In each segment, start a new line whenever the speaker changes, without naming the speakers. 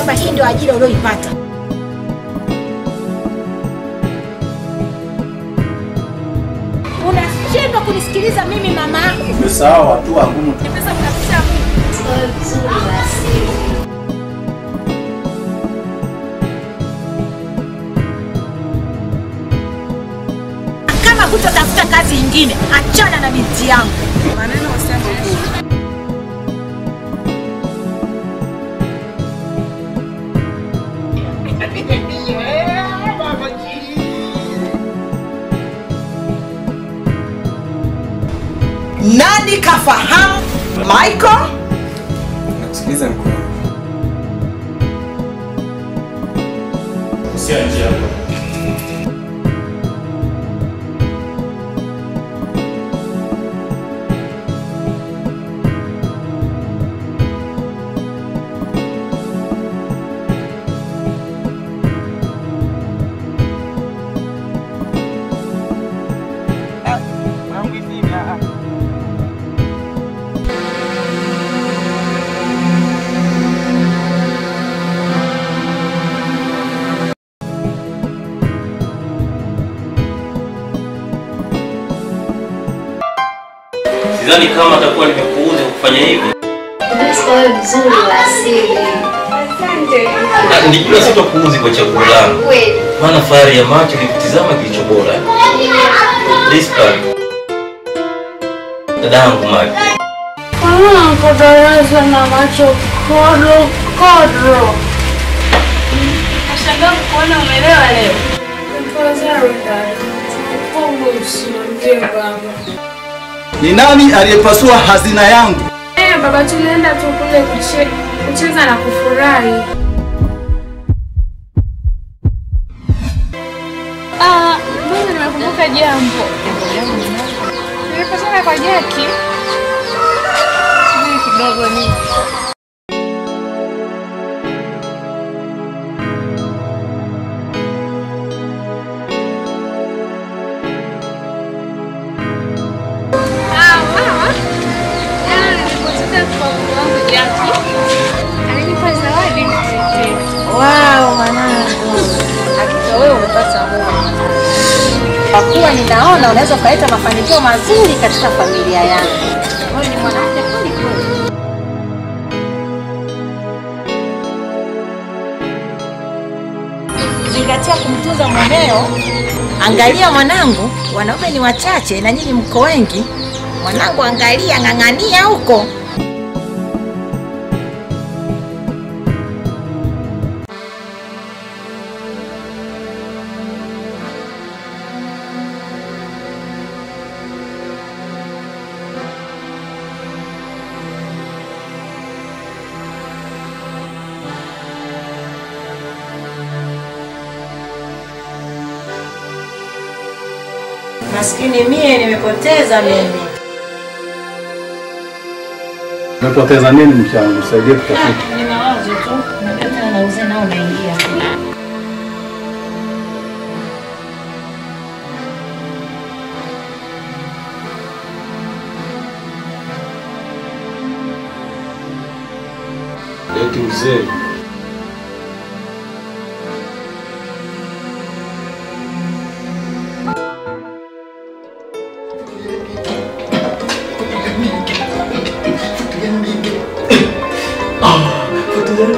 kwamba hii ndio ajira ulioipata. Unashindwa kunisikiliza mimi mama yako.
Umesahau hatua ngumu.
Pesa mnapisha kama hutatafuta kazi nyingine, achana na binti yangu. Maneno wasema
nani kafahamu Michael?
Nakusikiliza mkuu. Usiaje hapo.
Sidhani kama atakuwa nimekuuza kufanya hivi.
Unasikia vizuri asili. Asante.
Nijua sitakuuzi kwa chaguo langu.
Kweli.
Maana fahari ya macho ni kutizama kilicho bora. Liska. Dadangu Mike.
Kama nikodarasa na macho kodro. Nashangaa kuona umeelewa leo.
Ni nani aliyepasua hazina yangu?
Baba, tulienda tu kule kucheza na kufurahi. Mbona nimekumbuka jambo. Nilipatana kwa Jackie. Sijui kidogo nini.
wow, mwanangu. Hakika wewe umepata Mungu. Kwa kuwa ninaona unaweza kuleta mafanikio mazuri katika familia yangu. Wewe ni mwanamke kweli kweli. Zingatia kumtunza mumeo. Angalia mwanangu, wanaume ni wachache na nyinyi mko wengi. Mwanangu angalia, ng'ang'ania huko. Maskini mie nimepoteza mimi.
Umepoteza nini mchango? Usaidie kutafuta.
Ni mawazo tu. Nataka na uzee nao naingia.
Eti uzee.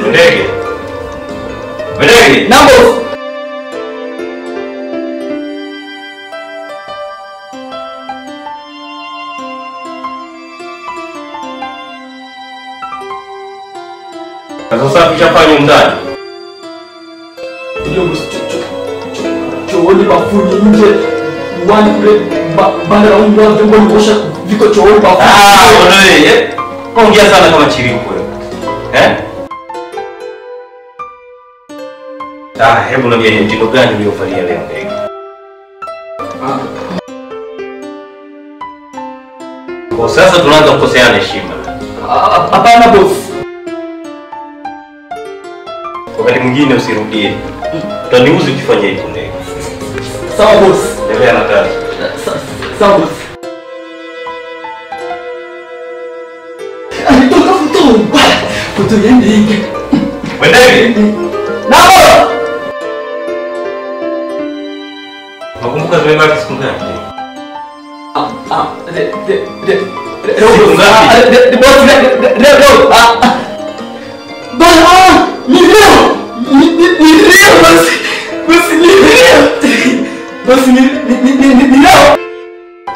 Ndege. Ndege.
Nambo.
Sasa tuchafanya ndani.
Ndio chooni bafuni nje. Wani kule banda unga vyombo nikosha viko chooni bafuni.
Wewe. Ongea sana kama chiriku wewe. Hebu niambie ni mtindo gani uliofanyia leo ndege? Kwa sasa tunaanza kukoseana heshima.
Hapana boss.
Wakati mwingine usirudie. Utaniuzi ukifanya hivyo ndege.
Sawa boss.
Endelea na kazi.
Sawa boss. Alitoka foto. Foto ya ndege.
Wendeni.
Nao.
Nakumbuka tumebaki siku ngapi?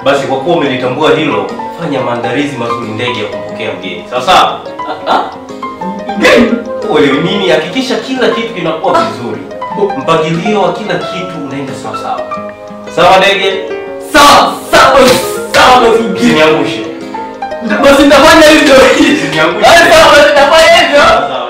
Basi kwa kuwa umelitambua hilo, fanya maandalizi mazuri ndege ya kupokea mgeni. Sawa?
Mgeni?
Wewe nini, hakikisha kila kitu kinakuwa vizuri. Mpangilio wa kila kitu unaenda sawa. Sawa ndege?
Sawa.
Usiniangushe.
Basi nitafanya hivyo.
Usiniangushe.
Sawa, basi nitafanya hivyo.
Sawa.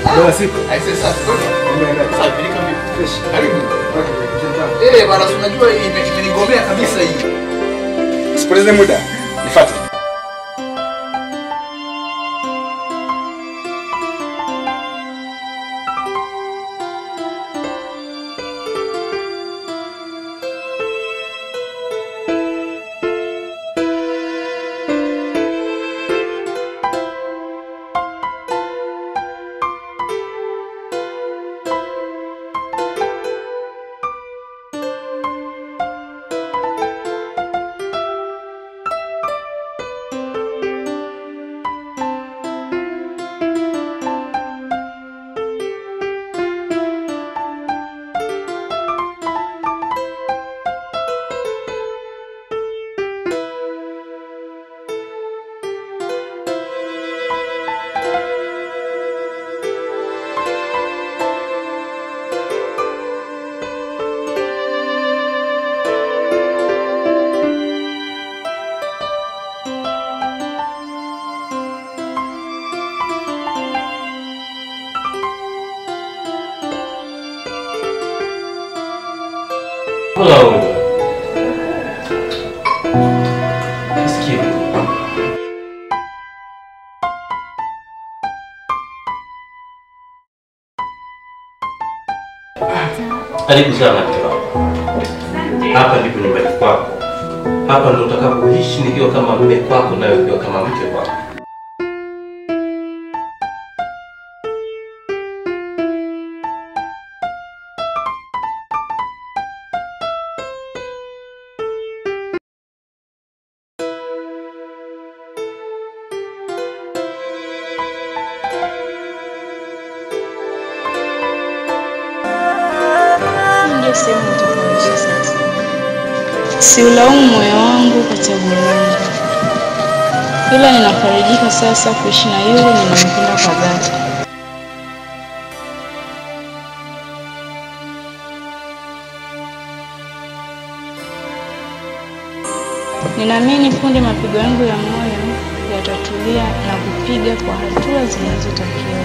Bwana siku.
Aise sasa.
Umeenda.
Sasa pilika vipi?
Fresh.
Karibu. Bana unajua imenigomea kabisa hii.
Sipoteze muda. Nifuate.
Hello. Sikia. Karibu sana mke wangu. Hapa ndipo nyumbani kwako. Hapa ndo utakapoishi nikiwa kama mume kwako na wewe ukiwa kama mke kwako.
Sehemu utakayoishi sasa. Siulaumu moyo wangu kwa chaguo langu, ila ninafarijika sasa kuishi na yule ninampenda kwa dhati. Ninaamini punde mapigo yangu ya moyo yatatulia na kupiga kwa hatua zinazotakiwa.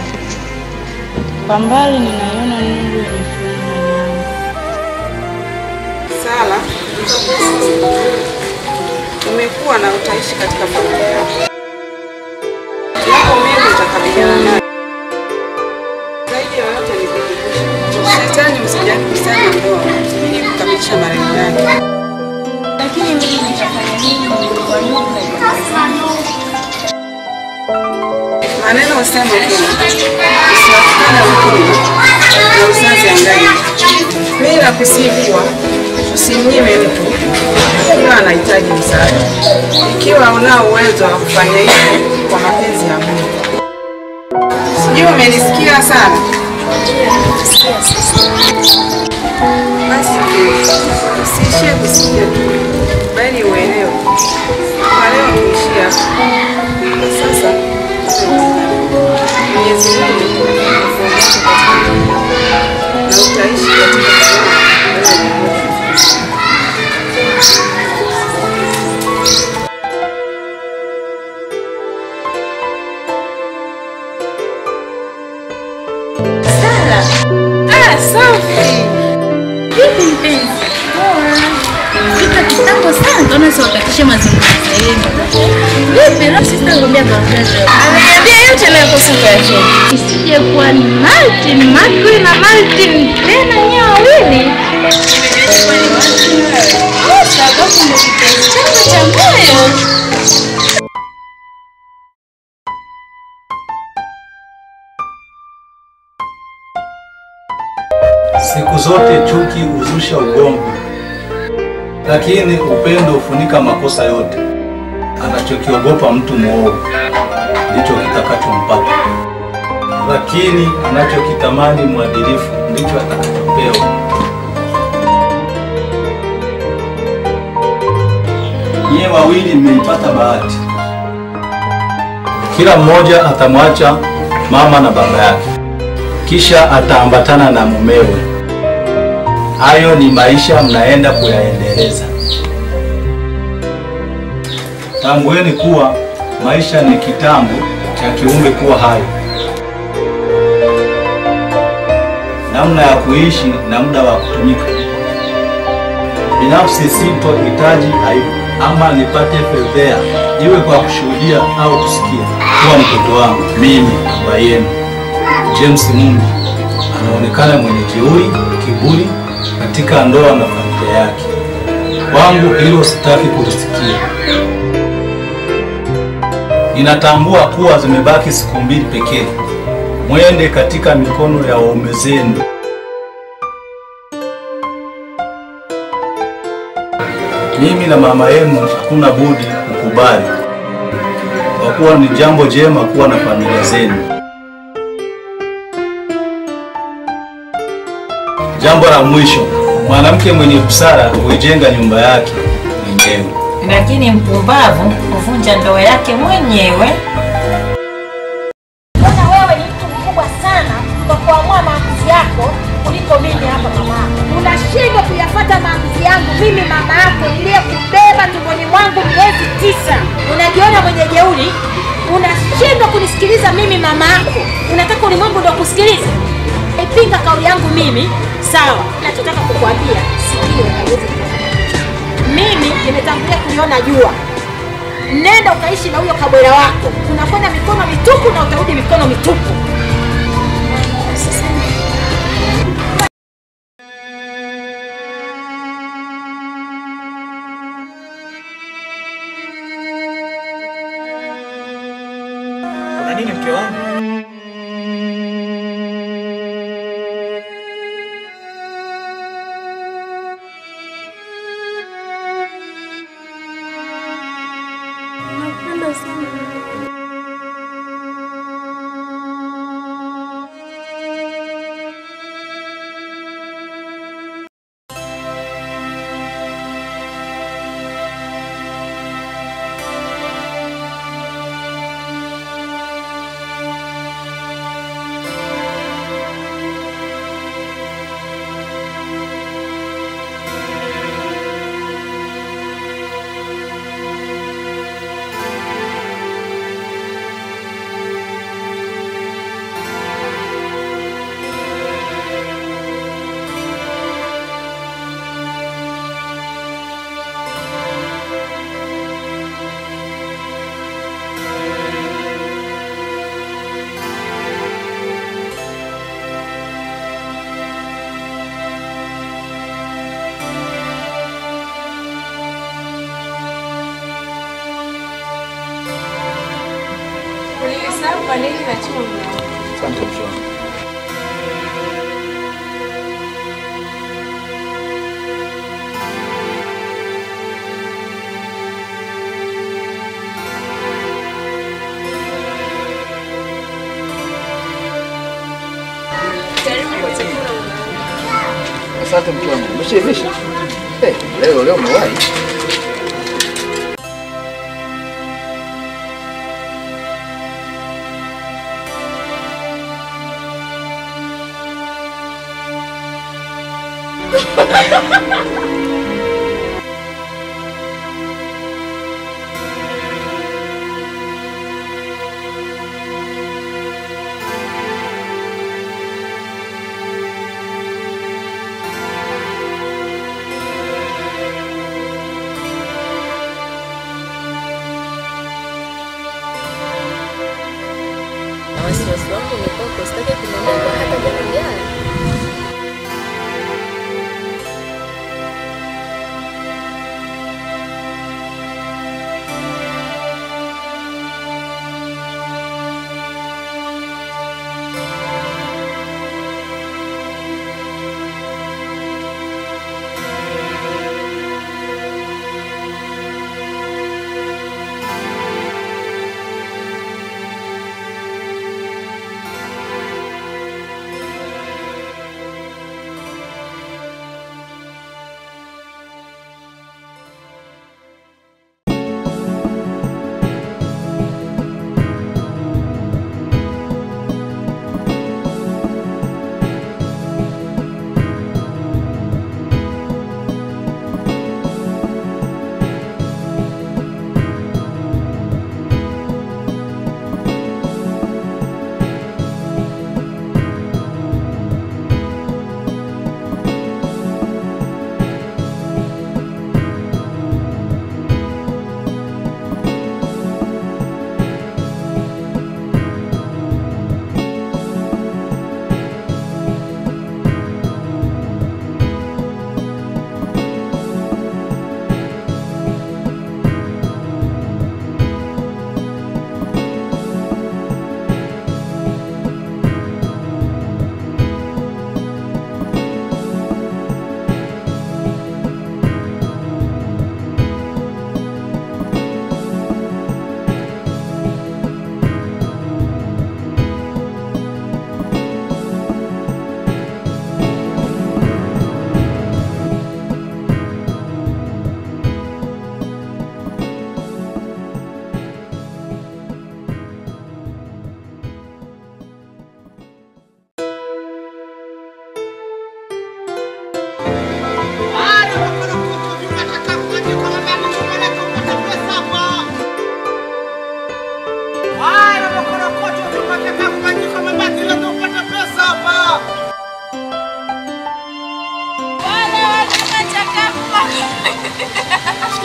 Kwa mbali ninaiona nuru ya furaha yangu.
Sala, umekuwa na utaishi katika familia yako. Yako mengi utakabiliana nayo. Zaidi ya yote ni kukumbusha. Shetani usijaribu sana ndoa ili kukamilisha malengo yake.
Lakini mimi nitafanya nini kwa nyumba
Maneno usema kuna. Usiwafikane ukuna na uzazi angali. Bila kusivua, usimnyime mtu ikiwa anahitaji msaada. Ikiwa unao uwezo wa kufanya hivyo kwa mapenzi ya Mungu. Sijui umenisikia sana? Basi usiishie kusikia tu, bali uelewe. Kwa leo tuishia sasa. Mwenyezi Mungu akuongoze katika na utaishi katika
mbona siwatakishe mazungumzo yenu? Vipi na sister ngomea boyfriend leo? Ameniambia yote anayokosa kuyacheza. Isije kuwa ni Martin, Marco na Martin tena nyewe wawili. Nimejua ni Martin wewe. Sababu ndio kipenzi changu cha moyo.
Siku zote chuki huzusha ugomvi, lakini upendo hufunika makosa yote. Anachokiogopa mtu mwovu ndicho kitakachompata, lakini anachokitamani mwadilifu ndicho atakachopewa. Nyie wawili mmeipata bahati. Kila mmoja atamwacha mama na baba yake, kisha ataambatana na mumewe. Hayo ni maisha mnaenda kuyaendeleza. Tambueni kuwa maisha ni kitambo cha kiumbe kuwa hai. Namna ya kuishi na muda wa kutumika. Binafsi sitohitaji aibu ama nipate fedhea, iwe kwa kushuhudia au kusikia kuwa mtoto wangu mimi baba yenu James Mumbi anaonekana mwenye jeuri, kiburi katika ndoa na familia yake. Kwangu hilo sitaki kulisikia. Ninatambua kuwa zimebaki siku 2 pekee. Mwende katika mikono ya waume zenu. Mimi na mama yenu hakuna budi kukubali, kwa kuwa ni jambo jema kuwa na familia zenu. Jambo la mwisho, mwanamke mwenye busara huijenga nyumba yake mwenyewe,
lakini mpumbavu huvunja ndoa yake mwenyewe. Mbona wewe ni mtu mkubwa sana kwa kuamua maamuzi yako kuliko mimi hapa mama? Unashindwa kuyafuata maamuzi yangu mimi mama yako niliyekubeba tumboni mwangu miezi 9. Unajiona mwenye jeuri? Unashindwa kunisikiliza mimi mama yako. Unataka ulimwengu ndio kusikilize? Ipinga kauli yangu mimi. Sawa, nachotaka kukuambia sikio haiwezi kufanya. Mimi nimetangulia kuliona jua. Nenda ukaishi na huyo kabwela wako. Unakwenda mikono mitupu na utarudi mikono mitupu.
Kuna nini mke wangu?
Napenda sana. Kwa nini na chumba?
Asante mshona. Asante mke wangu. Umeshaivisha? Leo umewahi.
wasiwasi wangu ni kwako, sitaki kumwambia kwa hata jambo jana.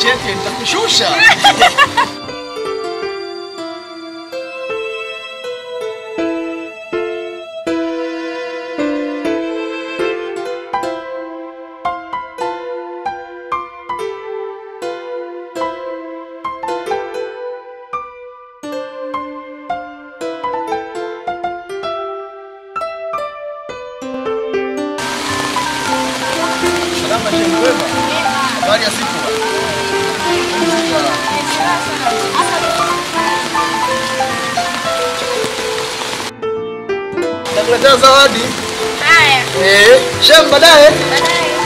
Cheke nitakushusha. Salama je mwema. Habari ya siku. Nakuletea zawadi.
Haya.
Shem baadaye.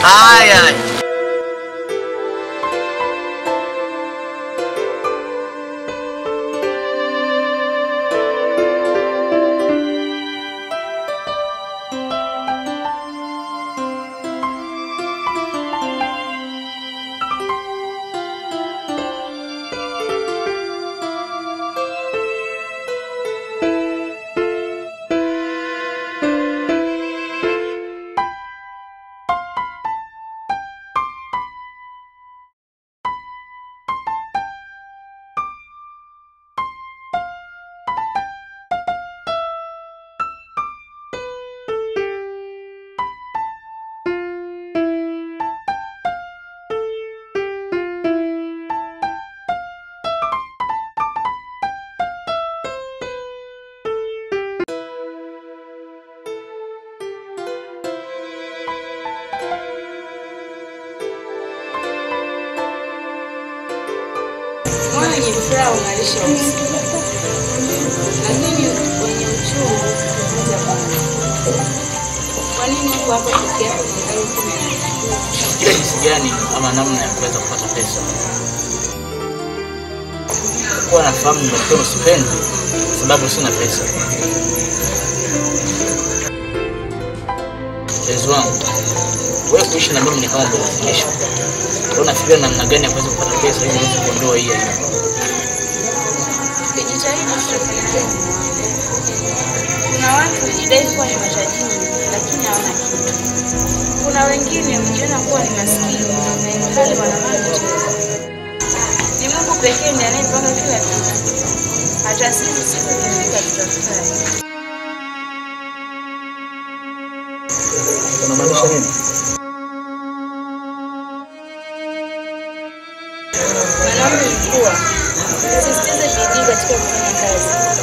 Haya.
Wenye furaha ungalisha usiku, lakini wenye uchungu huja Bwana. Kwa nini uko hapa peke yako na gari kumi?
Kile jinsi gani ama namna ya kuweza kupata pesa? Kwa nafahamu ndio sipendi sababu sina pesa. Yesu wangu, wewe kuishi na mimi ni kama kulazimishwa. Unafikiria namna gani ya kuweza kupata pesa ili niweze kuondoa hii aibu?
Kujitahidi kusaidia. Kuna watu hujidai kuwa ni matajiri lakini hawana kitu. Kuna wengine hujiona kuwa ni maskini na hali wana mali tele. Ni Mungu pekee ndiye anayepanga kila kitu. Hata sisi siku ikifika tutafurahi.
Unamaanisha nini?
Mwanangu mkuu, sisitize bidii katika kufanya kazi.